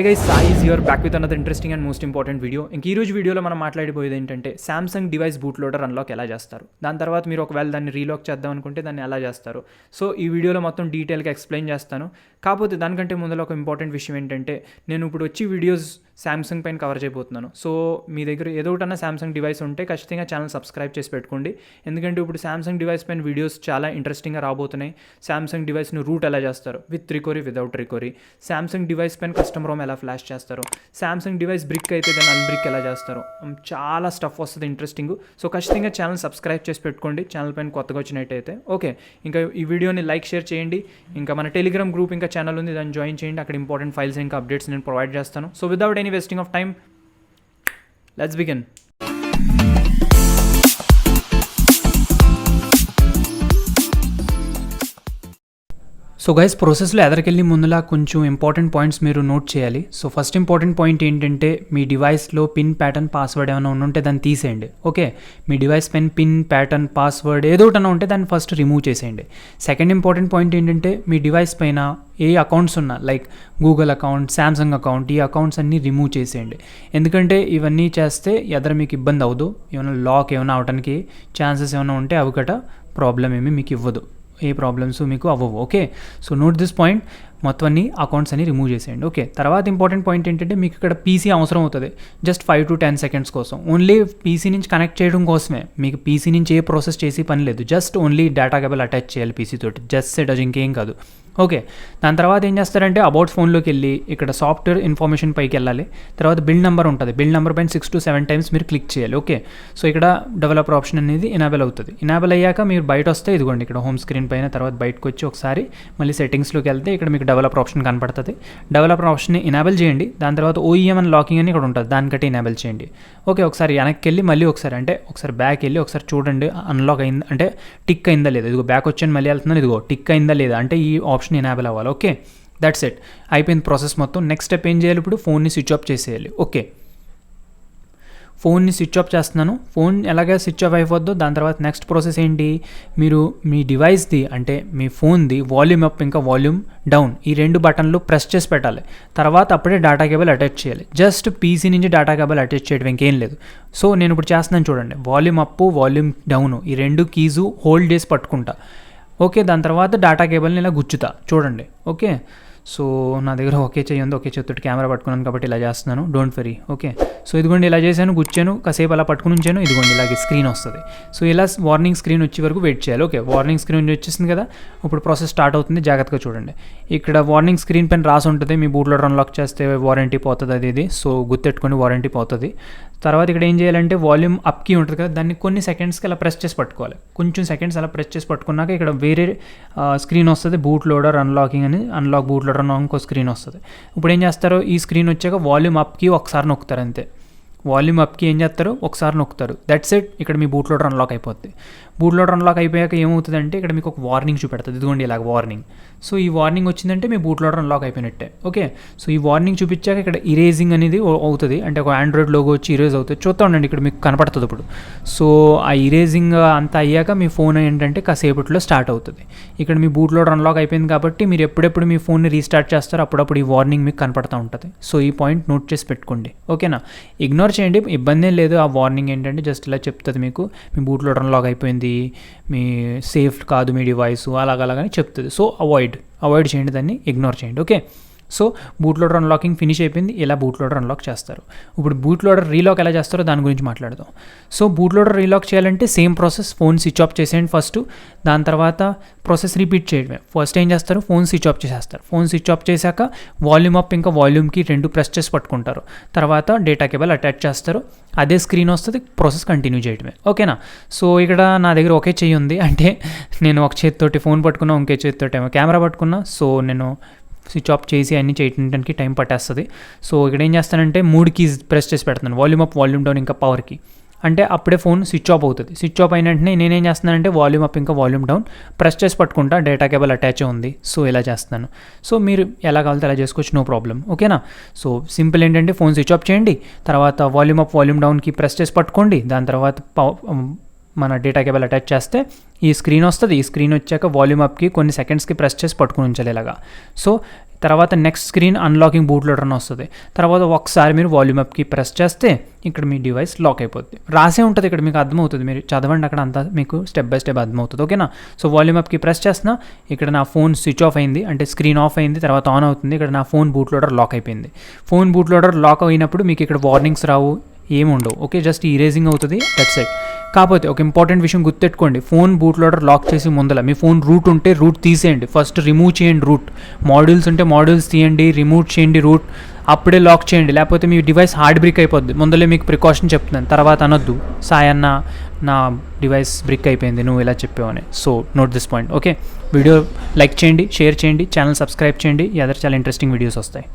Hey guys, Sai is here back with another interesting and most important video. ఇంక ఈ రోజు వీడియోలో మనం మాట్లాడిపోయేది ఏంటంటే Samsung device boot loader unlock ఎలా చేస్తారు, దాని తర్వాత మీరు ఒకవేళ దాన్ని రీలాక్ చేద్దాం అనుకుంటే దాన్ని ఎలా చేస్తారు. సో ఈ వీడియోలో మొత్తం డీటెయిల్గా ఎక్స్ప్లెయిన్ చేస్తాను. కాకపోతే దానికంటే ముందర ఒక ఇంపార్టెంట్ విషయం ఏంటంటే నేను ఇప్పుడు వచ్చి వీడియోస్ సామ్సంగ్ పైన కవర్ చేయబోతున్నాను. సో మీ దగ్గర ఏదో ఒకటన్నా సామ్సంగ్ డివైస్ ఉంటే ఖచ్చితంగా ఛానల్ సబ్స్క్రైబ్ చేసి పెట్టుకోండి. ఎందుకంటే ఇప్పుడు సామ్సంగ్ డివైస్ పైన వీడియోస్ చాలా ఇంట్రెస్టింగ్గా రాబోతున్నాయి. సామ్సంగ్ డివైస్ను రూట్ ఎలా చేస్తారు, with recovery without recovery, Samsung device పైన కస్టమ్ రోమ్ ఎలా ఫ్లాష్ చేస్తారు, సామ్సంగ్ డివైస్ బ్రిక్ అయితే దాన్ని అన్బ్రిక్ ఎలా చేస్తారు, చాలా స్టఫ్ వస్తుంది ఇంట్రెస్టింగ్. సో ఖచ్చితంగా ఛానల్ సబ్స్క్రైబ్ చేసి పెట్టుకోండి ఛానల్ పైన కొత్తగా వచ్చినట్టయితే. ఓకే, ఇంకా ఈ వీడియోని లైక్ షేర్ చేయండి. ఇంకా మన టెలిగ్రామ్ గ్రూప్ ఇంకా ఛానల్ ఉంది, దాన్ని జాయిన్ చేయండి. అక్కడ ఇంపార్టెంట్ ఫైల్స్ ఇంకా అప్డేట్స్ నేను ప్రొవైడ్ చేస్తాను. So without any wasting of time, let's begin. So guys, ప్రాసెస్లో ఎదరికెళ్ళి ముందులా కొంచెం ఇంపార్టెంట్ పాయింట్స్ మీరు నోట్ చేయాలి. సో ఫస్ట్ ఇంపార్టెంట్ పాయింట్ ఏంటంటే మీ డివైస్లో పిన్ ప్యాటర్న్ పాస్వర్డ్ ఏమైనా ఉంటే దాన్ని తీసేయండి. ఓకే, మీ డివైస్ పిన్ ప్యాటర్న్ పాస్వర్డ్ ఏదో ఒకటి ఉంటే దాన్ని ఫస్ట్ రిమూవ్ చేసేయండి. సెకండ్ ఇంపార్టెంట్ పాయింట్ ఏంటంటే మీ డివైస్ పైన ఏ అకౌంట్స్ ఉన్నా, like Google account, Samsung account, ఈ అకౌంట్స్ అన్నీ రిమూవ్ చేసేయండి. ఎందుకంటే ఇవన్నీ చేస్తే ఎదర మీకు ఇబ్బంది అవ్వదు. ఏమైనా లాక్ ఏమైనా అవడానికి ఛాన్సెస్ ఏమైనా ఉంటే అవి గట ప్రాబ్లం ఏమీ మీకు ఇవ్వదు, ఏ ప్రాబ్లమ్స్ మీకు అవ్వవు. Okay, so note this point. మొత్తం అన్ని అకౌంట్స్ అన్ని రిమూవ్ చేసేయండి. ఓకే, తర్వాత ఇంపార్టెంట్ పాయింట్ ఏంటంటే మీకు ఇక్కడ పీసీ అవసరం అవుతుంది జస్ట్ 5 to 10 seconds కోసం. ఓన్లీ పీసీ నుంచి కనెక్ట్ చేయడం కోసమే, మీకు పీసీ నుంచి ఏ ప్రాసెస్ చేసి పని లేదు. Just only data cable attach చేయాలి పీసీ తోటి, జస్ట్ సెట్, అది ఇంకేం కాదు. ఓకే, దాని తర్వాత ఏం చేస్తారంటే అబౌట్ ఫోన్లోకి వెళ్ళి ఇక్కడ సాఫ్ట్వేర్ ఇన్ఫర్మేషన్ పైకి వెళ్ళాలి. తర్వాత బిల్డ్ నెంబర్ ఉంటుంది, బిల్డ్ నెంబర్ పైన 6 to 7 times మీరు క్లిక్ చేయాలి. ఓకే, సో ఇక్కడ డెవలపర్ ఆప్షన్ అనేది ఎనేబుల్ అవుతుంది. ఎనేబుల్ అయ్యాక మీరు బయట వస్తే ఇదిగోండి ఇక్కడ హోమ్ స్క్రీన్ పైన, తర్వాత బయటకు వచ్చి ఒకసారి మళ్ళీ సెట్టింగ్స్లోకి వెళ్తే ఇక్కడ మీకు డెవలపర్ ఆప్షన్ కనపడుతుంది. డెవలపర్ ఆప్షన్ని ఎనేబుల్ చేయండి. దాని తర్వాత ఓఈఎం అని లాకింగ్ అని ఇక్కడ ఉంటుంది, దానికంటే ఎనేబుల్ చేయండి. ఓకే, ఒకసారి వెనక్కి వెళ్ళి మళ్ళీ ఒకసారి బ్యాక్ వెళ్ళి ఒకసారి చూడండి అన్లాక్ అయింది అంటే టిక్ అయిందా లేదా. ఇదిగో బ్యాక్ వచ్చాను మళ్ళీ వెళ్తున్నాను, ఇదిగో టిక్ అయిందా లేదా అంటే ఈ ఆప్షన్ ఎనేబుల్ అవ్వాలి. ఓకే, దట్స్ ఇట్, అయిపోయింది ప్రాసెస్ మొత్తం. నెక్స్ట్ స్టెప్ ఏం చేయాలి, ఇప్పుడు ఫోన్ని స్విచ్ ఆఫ్ చేసేయాలి. ఓకే, ఫోన్ని స్విచ్ ఆఫ్ చేస్తున్నాను. ఫోన్ ఎలాగే స్విచ్ ఆఫ్ అయిపోద్దో దాని తర్వాత నెక్స్ట్ ప్రాసెస్ ఏంటి, మీరు మీ డివైస్ది అంటే మీ ఫోన్ది వాల్యూమ్ అప్ ఇంకా వాల్యూమ్ డౌన్ ఈ 2 బటన్లు ప్రెస్ చేసి పెట్టాలి. తర్వాత అప్పుడే డేటా కేబుల్ అటాచ్ చేయాలి. జస్ట్ పీసీ నుంచి డేటా కేబుల్ అటాచ్ చేయడం ఇంకేం లేదు. సో నేను ఇప్పుడు చేస్తున్నాను చూడండి, వాల్యూమ్ అప్ వాల్యూమ్ డౌన్ ఈ 2 కీజు హోల్డ్ చేసి పట్టుకుంటా. ఓకే, దాని తర్వాత డేటా కేబుల్ని ఇలా గుచ్చుతా చూడండి. ఓకే, సో నా దగ్గర ఒకే చెయ్యి ఉంది, ఒకే చేతితోటి కెమెరా పట్టుకున్నాను కాబట్టి ఇలా చేస్తున్నాను, డోంట్ వెరీ. ఓకే, సో ఇదిగోండి ఇలా చేశాను, గుచ్చాను, కాసేపు అలా పట్టుకుని ఉంచాను, ఇదిగోండి ఇలాగే స్క్రీన్ వస్తుంది. సో ఇలా వార్నింగ్ స్క్రీన్ వచ్చే వరకు వెయిట్ చేయాలి. ఓకే, వార్నింగ్ స్క్రీన్ వచ్చేసింది కదా, ఇప్పుడు ప్రాసెస్ స్టార్ట్ అవుతుంది. జాగ్రత్తగా చూడండి, ఇక్కడ వార్నింగ్ స్క్రీన్ పైన రాసి ఉంటుంది మీ బూట్ లోడర్ అన్లాక్ చేస్తే వారంటీ పోతుంది అది ఇది. సో గుర్తెట్టుకొని వారంటీ పోతుంది. తర్వాత ఇక్కడ ఏం చేయాలంటే వాల్యూమ్ అప్ కీ ఉంటుంది కదా, దాన్ని కొన్ని సెకండ్స్కి అలా ప్రెస్ చేసి పట్టుకోవాలి. కొంచెం సెకండ్స్ అలా ప్రెస్ చేసి పట్టుకున్నాక ఇక్కడ వేరే స్క్రీన్ వస్తుంది, బూట్ లోడర్ అన్లాకింగ్ అని, అన్లాక్ బూట్ లోడర్ అని ఇంకో స్క్రీన్ వస్తుంది. ఇప్పుడు ఏం చేస్తారో ఈ స్క్రీన్ వచ్చాక వాల్యూమ్ అప్ కీ ఒకసారి నొక్కుతారు అంతే. వాల్యూమ్ అప్కి ఏం చేస్తారు, ఒకసారి నొక్కుతారు, దట్స్ ఇట్. ఇక్కడ మీ బూట్ లోడర్ అన్లాక్ అయిపోద్ది. బూట్ లోడర్ అన్లాక్ అయిపోయాక ఏమవుతుందంటే ఇక్కడ మీకు ఒక వార్నింగ్ చూపెడుతుంది, ఇదిగోండి ఇలాగ వార్నింగ్. సో ఈ వార్నింగ్ వచ్చిందంటే మీ బూట్ లోడర్ అన్లాక్ అయిపోయినట్టే. ఓకే, సో ఈ వార్నింగ్ చూపించాక ఇక్కడ ఇరేజింగ్ అనేది అవుతుంది, అంటే ఒక ఆండ్రాయిడ్ లోగో వచ్చి ఇరేజ్ అవుతుంది. చూస్తూ ఉండండి ఇక్కడ మీకు కనపడుతుంది ఇప్పుడు. సో ఆ ఇరేజింగ్ అంతా అయ్యాక మీ ఫోన్ ఏంటంటే కాసేపట్లో స్టార్ట్ అవుతుంది. ఇక్కడ మీ బూట్ లోడర్ అన్లాక్ అయిపోయింది కాబట్టి మీరు ఎప్పుడెప్పుడు మీ ఫోన్ని రీస్టార్ట్ చేస్తారో అప్పుడప్పుడు ఈ వార్నింగ్ మీకు కనపడుతూ ఉంటుంది. సో ఈ పాయింట్ నోట్ చేసి పెట్టుకోండి. ఓకేనా, ఇగ్నోర్ చేయండి, ఇబ్బంది ఏం లేదు. ఆ వార్నింగ్ ఏంటంటే జస్ట్ ఇలా చెప్తుంది మీకు మీ బూట్ లోడర్ అన్లాక్ అయిపోయింది, మీ సేఫ్ కాదు మీ డివైస్, అలాగని చెప్తుంది. సో అవాయిడ్ చేయండి, దాన్ని ఇగ్నోర్ చేయండి. Okay, so boot loader unlocking finish అయిపోయింది. ఇలా బూట్ లోడర్ అన్లాక్ చేస్తారు. ఇప్పుడు బూట్ లోడర్ రీలాక్ ఎలా చేస్తారో దాని గురించి మాట్లాడదాం. సో బూట్ లోడర్ రీలాక్ చేయాలంటే same process, phone switch off చేసేయండి ఫస్ట్. దాని తర్వాత ప్రాసెస్ రిపీట్ చేయడమే. ఫస్ట్ ఏం చేస్తారు, ఫోన్ స్విచ్ ఆఫ్ చేసేస్తారు. ఫోన్ స్విచ్ ఆఫ్ చేశాక వాల్యూమ్ అప్ ఇంకా వాల్యూమ్కి 2 ప్రెస్ చేసి పట్టుకుంటారు. తర్వాత డేటా కేబుల్ అటాచ్ చేస్తారు, అదే స్క్రీన్ వస్తుంది, ప్రాసెస్ కంటిన్యూ చేయడమే. ఓకేనా, సో ఇక్కడ నా దగ్గర ఒకే చెయ్యి ఉంది, అంటే నేను ఒక చేతితోటి ఫోన్ పట్టుకున్నా, ఇంకే చేతితోటి ఏమో కెమెరా పట్టుకున్నా. సో నేను స్విచ్ ఆఫ్ చేసి అన్నీ చేయడానికి టైం పట్టేస్తుంది. సో ఇక్కడ ఏం చేస్తానంటే 3 కీస్ ప్రెస్ చేసి పెడుతున్నాను, వాల్యూమ్ అప్, వాల్యూమ్ డౌన్ ఇంకా పవర్కి. అంటే అప్పుడే ఫోన్ స్విచ్ ఆఫ్ అవుతుంది. స్విచ్ ఆఫ్ అయిన వెంటనే నేనేం చేస్తున్నానంటే వాల్యూమ్ అప్ ఇంకా వాల్యూమ్ డౌన్ ప్రెస్ చేసి పట్టుకుంటా, డేటా కేబుల్ అటాచ్ ఉంది. సో ఇలా చేస్తున్నాను. సో మీరు ఎలా కావాలితే అలా చేసుకోవచ్చు, నో ప్రాబ్లం. ఓకేనా, సో సింపుల్ ఏంటంటే ఫోన్ స్విచ్ ఆఫ్ చేయండి, తర్వాత వాల్యూమ్ అప్ వాల్యూమ్ డౌన్కి ప్రెస్ చేసి పట్టుకోండి. దాని తర్వాత మన డేటా కేబుల్ అటాచ్ చేస్తే ఈ స్క్రీన్ వస్తుంది. ఈ స్క్రీన్ వచ్చాక వాల్యూమ్ అప్కి కొన్ని సెకండ్స్కి ప్రెస్ చేసి పట్టుకుని ఉంచాలి ఇలాగా. సో తర్వాత next screen unlocking boot loader అని వస్తుంది. తర్వాత ఒకసారి మీరు వాల్యూమ్ అప్కి ప్రెస్ చేస్తే ఇక్కడ మీ డివైస్ లాక్ అయిపోద్ది. రాసే ఉంటుంది ఇక్కడ, మీకు అర్థమవుతుంది, మీరు చదవండి అక్కడ అంతా మీకు స్టెప్ బై స్టెప్ అర్థమవుతుంది. ఓకేనా? సో వాల్యూమ్ అప్కి ప్రెస్ చేస్తున్నా, ఇక్కడ నా ఫోన్ స్విచ్ ఆఫ్ అయింది, అంటే స్క్రీన్ ఆఫ్ అయింది, తర్వాత ఆన్ అవుతుంది. ఇక్కడ నా ఫోన్ బూట్ లోడర్ లాక్ అయిపోయింది. ఫోన్ బూట్ లోడర్ లాక్ అయినప్పుడు మీకు ఇక్కడ వార్నింగ్స్ రావు, ఏముండవు. ఓకే, జస్ట్ ఈరేజింగ్ అవుతుంది, దట్స్ ఇట్. కాకపోతే ఒక ఇంపార్టెంట్ విషయం గుర్తెట్టుకోండి, ఫోన్ బూట్ లోడర్ లాక్ చేసి ముందల మీ ఫోన్ రూట్ ఉంటే రూట్ తీసేయండి, ఫస్ట్ రిమూవ్ చేయండి రూట్. మాడ్యూల్స్ ఉంటే మాడ్యూల్స్ తీయండి, రిమూవ్ చేయండి రూట్, అప్పుడే లాక్ చేయండి. లేకపోతే మీ డివైస్ హార్డ్ బ్రిక్ అయిపోద్ది. ముందలే మీకు ప్రికాషన్ చెప్తున్నాను, తర్వాత అనొద్దు సాయన్న నా డివైస్ బ్రిక్ అయిపోయింది నువ్వు ఇలా చెప్పావని. So note this point. Okay, video like చేయండి, షేర్ చేయండి, ఛానల్ సబ్స్క్రైబ్ చేయండి, ఈ అదర్ చాలా ఇంట్రెస్టింగ్ వీడియోస్ వస్తాయి.